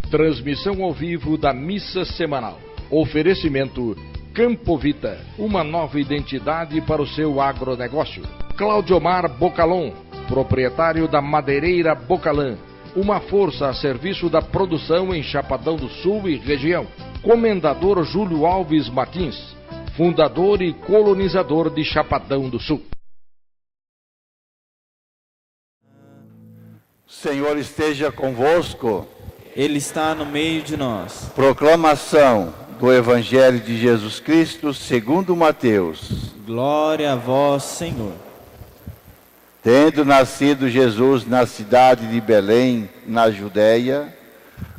Transmissão ao vivo da missa semanal. Oferecimento Campovita, uma nova identidade para o seu agronegócio. Claudiomar Bocalon, proprietário da Madeireira Bocalã, uma força a serviço da produção em Chapadão do Sul e região. Comendador Júlio Alves Martins, fundador e colonizador de Chapadão do Sul. O Senhor esteja convosco. Ele está no meio de nós. Proclamação do Evangelho de Jesus Cristo segundo Mateus. Glória a vós, Senhor. Tendo nascido Jesus na cidade de Belém, na Judéia,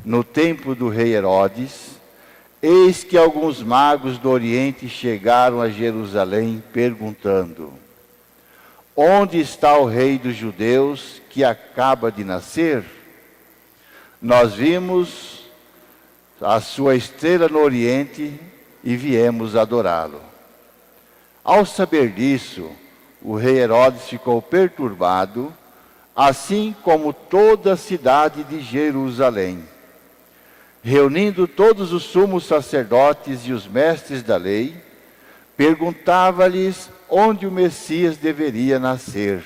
no tempo do rei Herodes, eis que alguns magos do Oriente chegaram a Jerusalém, perguntando: onde está o rei dos judeus que acaba de nascer? Nós vimos a sua estrela no Oriente e viemos adorá-lo. Ao saber disso, o rei Herodes ficou perturbado, assim como toda a cidade de Jerusalém. Reunindo todos os sumos sacerdotes e os mestres da lei, perguntava-lhes onde o Messias deveria nascer.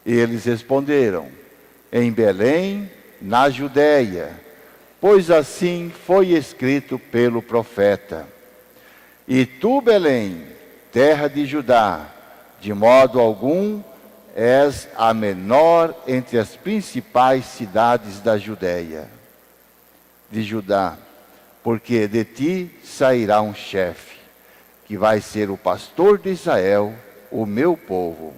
Eles responderam: em Belém, na Judéia, pois assim foi escrito pelo profeta: e tu, Belém, terra de Judá, de modo algum és a menor entre as principais cidades da Judéia, de Judá, porque de ti sairá um chefe, que vai ser o pastor de Israel, o meu povo.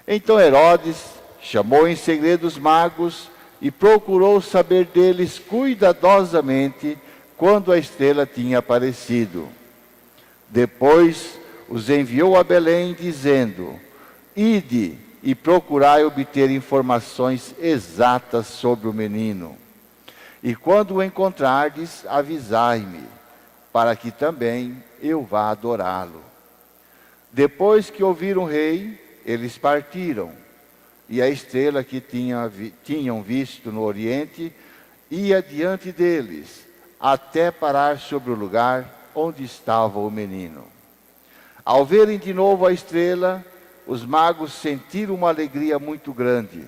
Então Herodes chamou em segredo os magos e procurou saber deles cuidadosamente quando a estrela tinha aparecido. Depois os enviou a Belém, dizendo: ide e procurai obter informações exatas sobre o menino. E quando o encontrardes, avisai-me, para que também eu vá adorá-lo. Depois que ouviram o rei, eles partiram. E a estrela que tinham visto no Oriente ia diante deles, até parar sobre o lugar onde estava o menino. Ao verem de novo a estrela, os magos sentiram uma alegria muito grande.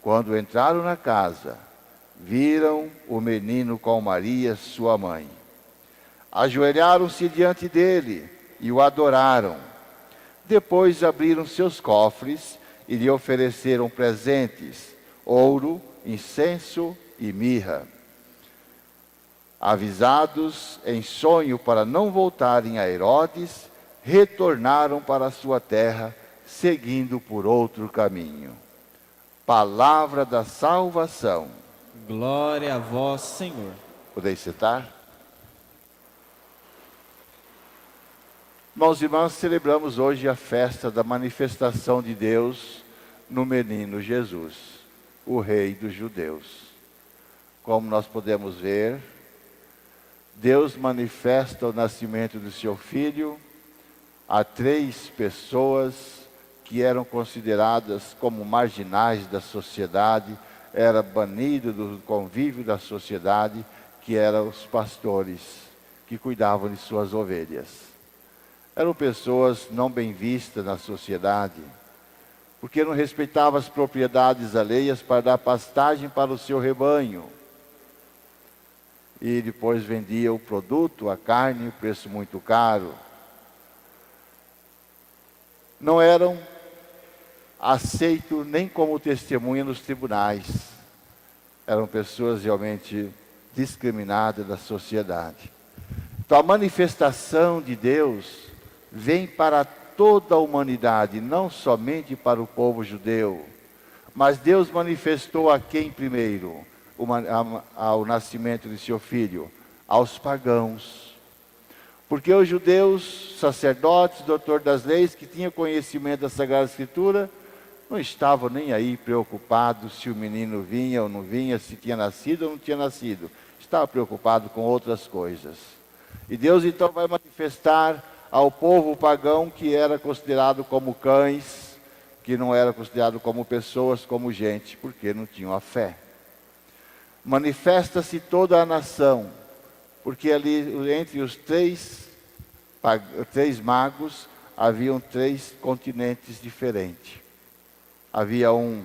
Quando entraram na casa, viram o menino com Maria, sua mãe. Ajoelharam-se diante dele e o adoraram. Depois abriram seus cofres e lhe ofereceram presentes: ouro, incenso e mirra. Avisados em sonho para não voltarem a Herodes, retornaram para a sua terra, seguindo por outro caminho. Palavra da salvação. Glória a vós, Senhor. Podeis sentar? Irmãos e irmãs, celebramos hoje a festa da manifestação de Deus no menino Jesus, o Rei dos Judeus. Como nós podemos ver, Deus manifesta o nascimento do seu Filho a 3 pessoas que eram consideradas como marginais da sociedade, era banido do convívio da sociedade, que eram os pastores que cuidavam de suas ovelhas. Eram pessoas não bem vistas na sociedade, porque não respeitavam as propriedades alheias para dar pastagem para o seu rebanho. E depois vendia o produto, a carne, o preço muito caro. Não eram aceitos nem como testemunha nos tribunais. Eram pessoas realmente discriminadas da sociedade. Então a manifestação de Deus vem para toda a humanidade, não somente para o povo judeu. Mas Deus manifestou a quem primeiro? Ao nascimento de seu filho? Aos pagãos. Porque os judeus, sacerdotes, doutor das leis, que tinham conhecimento da Sagrada Escritura, não estavam nem aí preocupados se o menino vinha ou não vinha, se tinha nascido ou não tinha nascido. Estavam preocupados com outras coisas. E Deus então vai manifestar ao povo pagão, que era considerado como cães, que não era considerado como pessoas, como gente, porque não tinham a fé. manifesta-se toda a nação, porque ali entre os três magos haviam 3 continentes diferentes. Havia um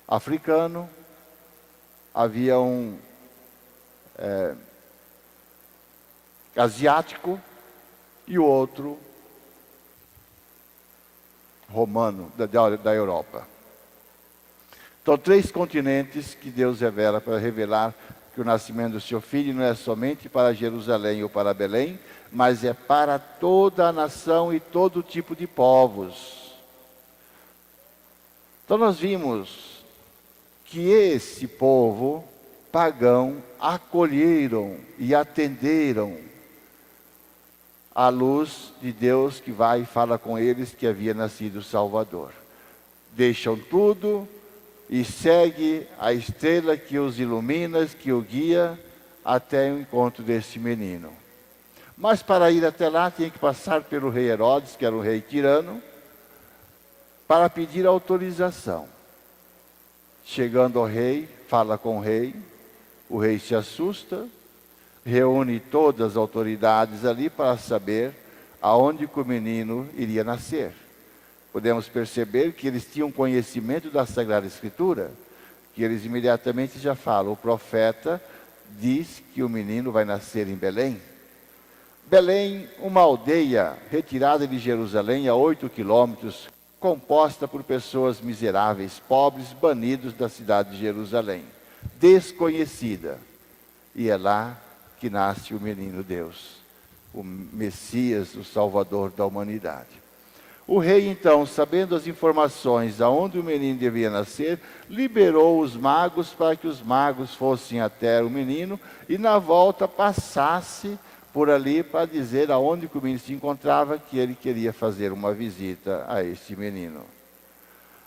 africano, havia um asiático e o outro romano, da Europa. Então, 3 continentes que Deus revela para revelar que o nascimento do seu filho não é somente para Jerusalém ou para Belém, mas é para toda a nação e todo tipo de povos. Então nós vimos que esse povo pagão acolheram e atenderam a luz de Deus que vai e fala com eles que havia nascido o Salvador. Deixam tudo e segue a estrela que os ilumina, que o guia até o encontro desse menino. Mas para ir até lá tinha que passar pelo rei Herodes, que era um rei tirano, para pedir autorização. Chegando ao rei, fala com o rei se assusta, reúne todas as autoridades ali para saber aonde que o menino iria nascer. Podemos perceber que eles tinham conhecimento da Sagrada Escritura, que eles imediatamente já falam, o profeta diz que o menino vai nascer em Belém. Belém, uma aldeia retirada de Jerusalém a 8 quilômetros, composta por pessoas miseráveis, pobres, banidos da cidade de Jerusalém, desconhecida. E é lá que nasce o menino Deus, o Messias, o Salvador da humanidade. O rei, então, sabendo as informações aonde o menino devia nascer, liberou os magos para que os magos fossem até o menino e na volta passasse por ali para dizer aonde o menino se encontrava, que ele queria fazer uma visita a este menino.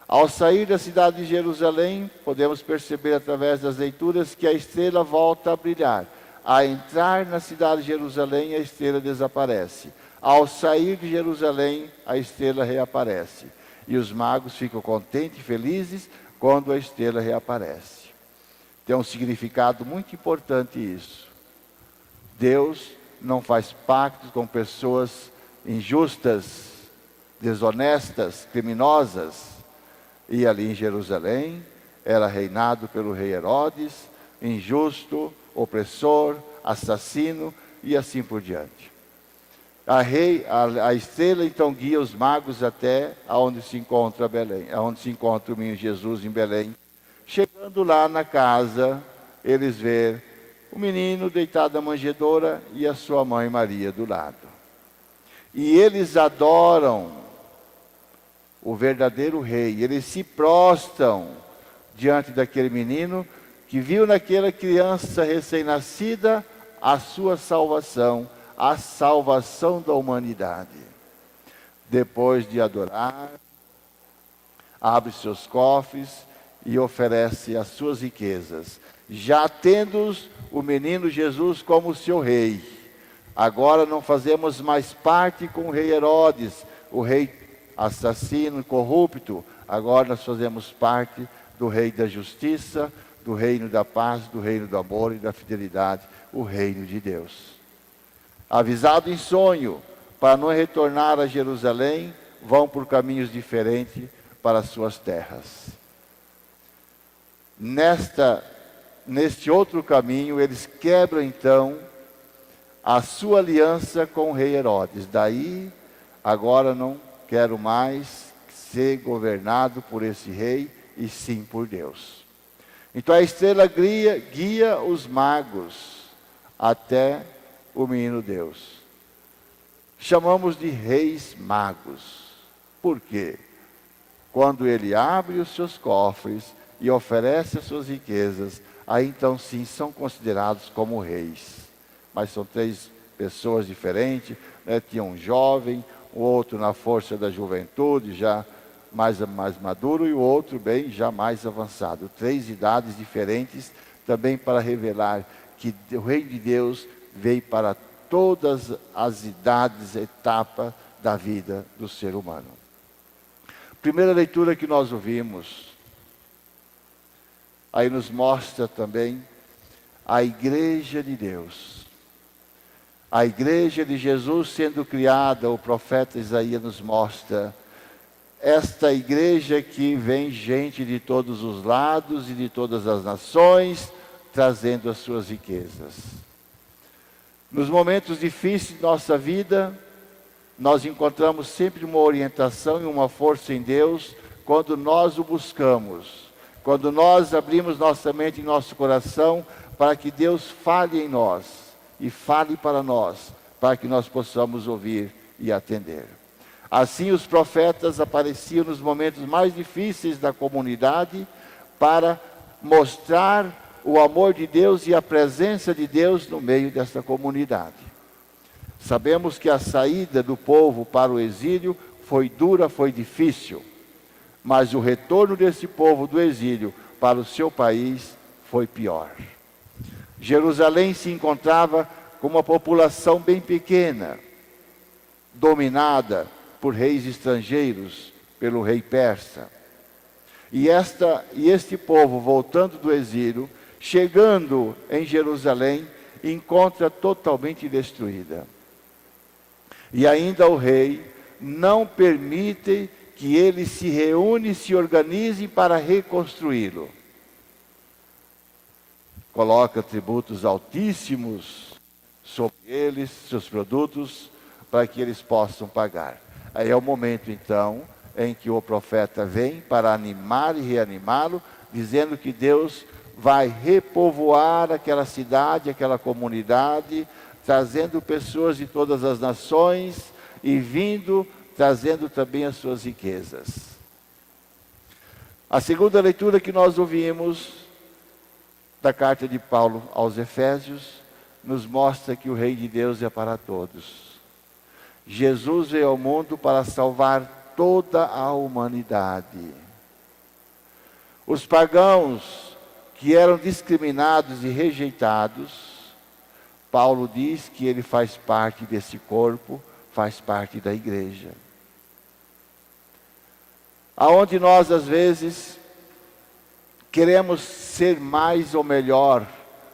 Ao sair da cidade de Jerusalém, podemos perceber através das leituras que a estrela volta a brilhar. Ao entrar na cidade de Jerusalém, a estrela desaparece. Ao sair de Jerusalém, a estrela reaparece. E os magos ficam contentes e felizes quando a estrela reaparece. Tem um significado muito importante isso. Deus não faz pactos com pessoas injustas, desonestas, criminosas. E ali em Jerusalém era reinado pelo rei Herodes, injusto, opressor, assassino e assim por diante. A estrela então guia os magos até onde se encontra Belém, aonde se encontra o menino Jesus em Belém. Chegando lá na casa, eles vê o menino deitado na manjedoura e a sua mãe Maria do lado. E eles adoram o verdadeiro rei, eles se prostram diante daquele menino que viu naquela criança recém-nascida a sua salvação, a salvação da humanidade. Depois de adorar, abre seus cofres e oferece as suas riquezas, já tendo o menino Jesus como seu rei. Agora não fazemos mais parte com o rei Herodes, o rei assassino, corrupto. Agora nós fazemos parte do rei da justiça, do reino da paz, do reino do amor e da fidelidade, o reino de Deus. Avisado em sonho, para não retornar a Jerusalém, vão por caminhos diferentes para as suas terras. Neste outro caminho, eles quebram então a sua aliança com o rei Herodes. Daí, agora não quero mais ser governado por esse rei, e sim por Deus. Então a estrela guia os magos até o menino Deus. Chamamos de reis magos. Por quê? Quando ele abre os seus cofres e oferece as suas riquezas, aí então sim são considerados como reis. Mas são 3 pessoas diferentes, né? Tinha um jovem, o outro na força da juventude, já mais maduro, e o outro bem já mais avançado. 3 idades diferentes, também para revelar que o Reino de Deus veio para todas as idades, etapas da vida do ser humano. Primeira leitura que nós ouvimos, aí nos mostra também a igreja de Deus. A igreja de Jesus sendo criada, o profeta Isaías nos mostra esta igreja que vem gente de todos os lados e de todas as nações, trazendo as suas riquezas. Nos momentos difíceis de nossa vida, nós encontramos sempre uma orientação e uma força em Deus quando nós o buscamos, quando nós abrimos nossa mente e nosso coração para que Deus fale em nós e fale para nós, para que nós possamos ouvir e atender. Assim os profetas apareciam nos momentos mais difíceis da comunidade para mostrar o amor de Deus e a presença de Deus no meio desta comunidade. Sabemos que a saída do povo para o exílio foi dura, foi difícil, mas o retorno desse povo do exílio para o seu país foi pior. Jerusalém se encontrava com uma população bem pequena, dominada por reis estrangeiros, pelo rei persa. E este povo, voltando do exílio, chegando em Jerusalém, encontra totalmente destruída. E ainda o rei não permite que eles se reúnem e se organizem para reconstruí-lo. Coloca tributos altíssimos sobre eles, seus produtos, para que eles possam pagar. Aí é o momento, então, em que o profeta vem para animar e reanimá-lo, dizendo que Deus vai repovoar aquela cidade, aquela comunidade, trazendo pessoas de todas as nações e trazendo também as suas riquezas. A segunda leitura que nós ouvimos da carta de Paulo aos Efésios nos mostra que o Rei de Deus é para todos. Jesus veio ao mundo para salvar toda a humanidade. Os pagãos que eram discriminados e rejeitados, Paulo diz que ele faz parte desse corpo, faz parte da igreja. Aonde nós às vezes queremos ser mais ou melhor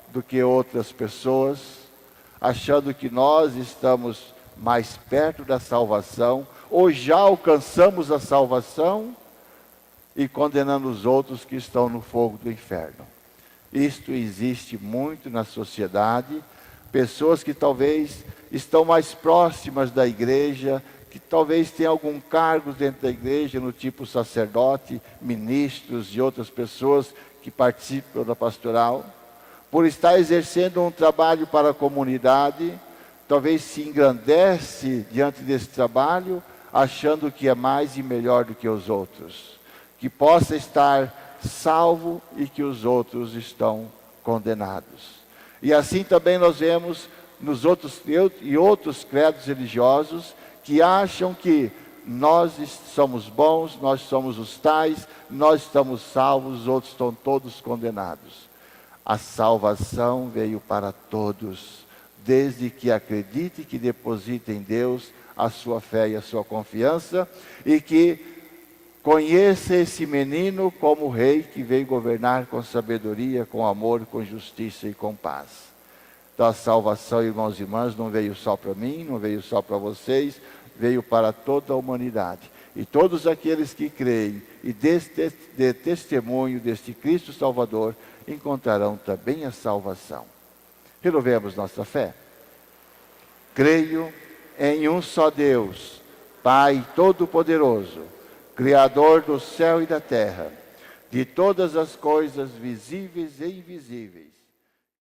do que outras pessoas, achando que nós estamos mais perto da salvação, ou já alcançamos a salvação, e condenando os outros que estão no fogo do inferno. Isto existe muito na sociedade, pessoas que talvez estão mais próximas da igreja, que talvez tenham algum cargo dentro da igreja, no tipo sacerdote, ministros e outras pessoas que participam da pastoral, por estar exercendo um trabalho para a comunidade, talvez se engrandece diante desse trabalho, achando que é mais e melhor do que os outros, que possa estar salvo e que os outros estão condenados. E assim também nós vemos nos outros credos religiosos que acham que nós somos bons, nós somos os tais, nós estamos salvos, os outros estão todos condenados. A salvação veio para todos, desde que acredite, que deposite em Deus a sua fé e a sua confiança, e que conheça esse menino como rei que veio governar com sabedoria, com amor, com justiça e com paz. Então a salvação, irmãos e irmãs, não veio só para mim, não veio só para vocês, veio para toda a humanidade. E todos aqueles que creem e dê testemunho deste Cristo Salvador, encontrarão também a salvação. Renovemos nossa fé. Creio em um só Deus, Pai Todo-Poderoso, Criador do céu e da terra, de todas as coisas visíveis e invisíveis.